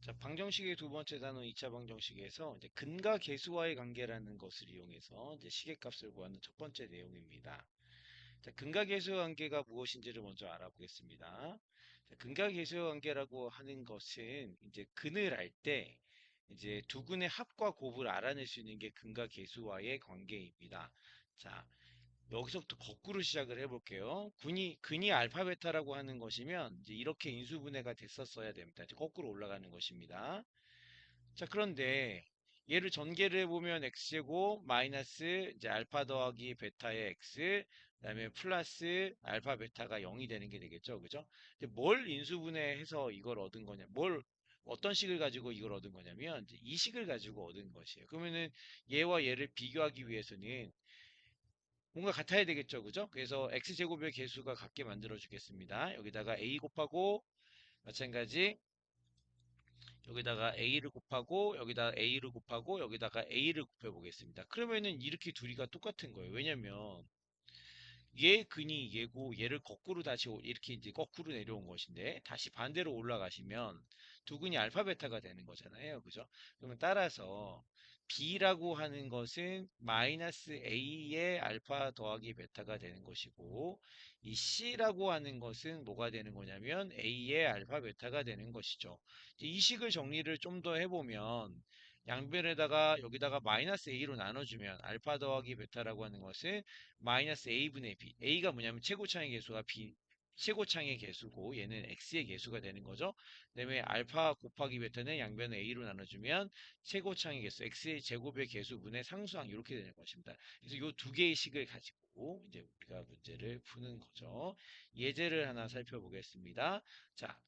자, 방정식의 두 번째 단원 2차 방정식에서 이제 근과 계수와의 관계라는 것을 이용해서 이제 시계값을 구하는 첫 번째 내용입니다. 자, 근과 계수의 관계가 무엇인지를 먼저 알아보겠습니다. 자, 근과 계수의 관계라고 하는 것은 이제 근을 알 때 이제 두 근의 합과 곱을 알아낼 수 있는 게 근과 계수와의 관계입니다. 자, 여기서부터 거꾸로 시작을 해볼게요. 근이 알파 베타라고 하는 것이면 이제 이렇게 인수분해가 됐었어야 됩니다. 이제 거꾸로 올라가는 것입니다. 자, 그런데 얘를 전개를 해보면 x제곱 마이너스 이제 알파 더하기 베타의 x 그다음에 플러스 알파 베타가 0이 되는 게 되겠죠. 그죠? 근데 뭘 인수분해해서 이걸 얻은 거냐? 어떤 식을 가지고 이걸 얻은 거냐면 이제 이 식을 가지고 얻은 것이에요. 그러면은 얘와 얘를 비교하기 위해서는 뭔가 같아야 되겠죠. 그죠? 그래서 x제곱의 개수가 같게 만들어 주겠습니다. 여기다가 a 곱하고 마찬가지 여기다가 a를 곱하고 여기다가 a를 곱하고 여기다가 a를 곱해 보겠습니다. 그러면은 이렇게 둘이가 똑같은 거예요. 왜냐면 얘 근이 얘고 얘를 거꾸로 다시 이렇게 이제 거꾸로 내려온 것인데 다시 반대로 올라가시면 두 근이 알파 베타가 되는 거잖아요. 그죠? 그러면 따라서 B라고 하는 것은 마이너스 A의 알파 더하기 베타가 되는 것이고 이 C라고 하는 것은 뭐가 되는 거냐면 A의 알파 베타가 되는 것이죠. 이 식을 정리를 좀 더 해보면 양변에다가 여기다가 마이너스 A로 나눠주면 알파 더하기 베타라고 하는 것은 마이너스 a분의 b. a가 뭐냐면 최고차의 개수가 b, 최고차의 개수고 얘는 x의 개수가 되는 거죠. 그다음에 알파 곱하기 베타는 양변을 a로 나눠주면 최고차의 개수 x의 제곱의 개수분의 상수항 이렇게 되는 것입니다. 그래서 이 두 개의 식을 가지고 이제 우리가 문제를 푸는 거죠. 예제를 하나 살펴보겠습니다. 자,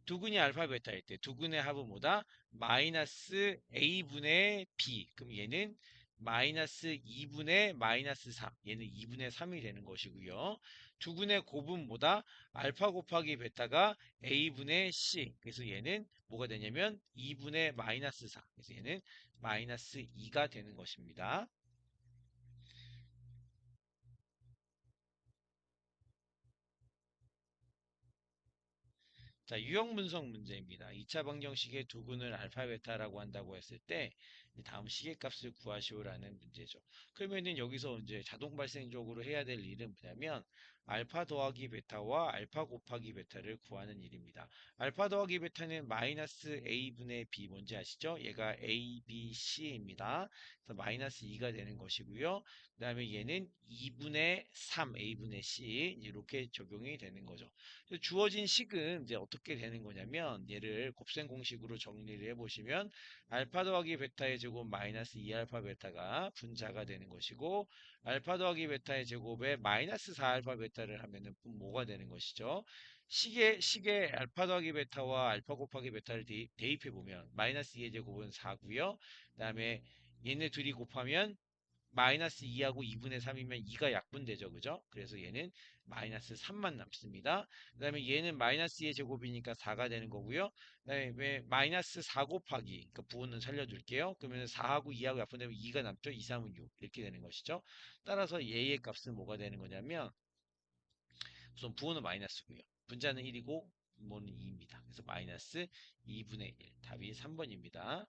두근이 알파 베타일 때 두근의 합은 뭐다? 마이너스 a분의 b. 그럼 얘는 마이너스 2분의 마이너스 3. 얘는 2분의 3이 되는 것이고요. 두근의 곱은 뭐다? 알파 곱하기 베타가 a분의 c. 그래서 얘는 뭐가 되냐면 2분의 마이너스 4. 그래서 얘는 마이너스 2가 되는 것입니다. 자, 유형 분석 문제입니다. 2차 방정식의 두근을 알파 베타라고 한다고 했을 때 다음 시계값을 구하시오라는 문제죠. 그러면은 여기서 이제 자동 발생적으로 해야 될 일은 뭐냐면 알파 더하기 베타와 알파 곱하기 베타를 구하는 일입니다. 알파 더하기 베타는 마이너스 a분의 b 뭔지 아시죠? 얘가 a, b, c입니다. 그래서 마이너스 2가 되는 것이고요. 그 다음에 얘는 2분의 3 a분의 c 이렇게 적용이 되는 거죠. 주어진 식은 이제 어떻게 되는 거냐면 얘를 곱셈 공식으로 정리를 해보시면 알파 더하기 베타의 제곱 마이너스 2알파 베타가 분자가 되는 것이고 알파 더하기 베타의 제곱에 마이너스 4알파 베타를 하면은 뭐가 되는 것이죠. 식에 알파 더하기 베타와 알파 곱하기 베타를 대입해 보면 마이너스 2의 제곱은 4고요. 그다음에 얘네 둘이 곱하면 마이너스 2하고 2분의 3이면 2가 약분되죠. 그죠? 그래서 얘는 마이너스 3만 남습니다. 그 다음에 얘는 마이너스 2의 제곱이니까 4가 되는 거고요. 그 다음에 마이너스 4 곱하기, 그러니까 부호는 살려둘게요. 그러면 4하고 2하고 약분되면 2가 남죠. 2, 3은 6. 이렇게 되는 것이죠. 따라서 얘의 값은 뭐가 되는 거냐면 우선 부호는 마이너스고요. 분자는 1이고 분모는 2입니다. 그래서 마이너스 2분의 1. 답이 3번입니다.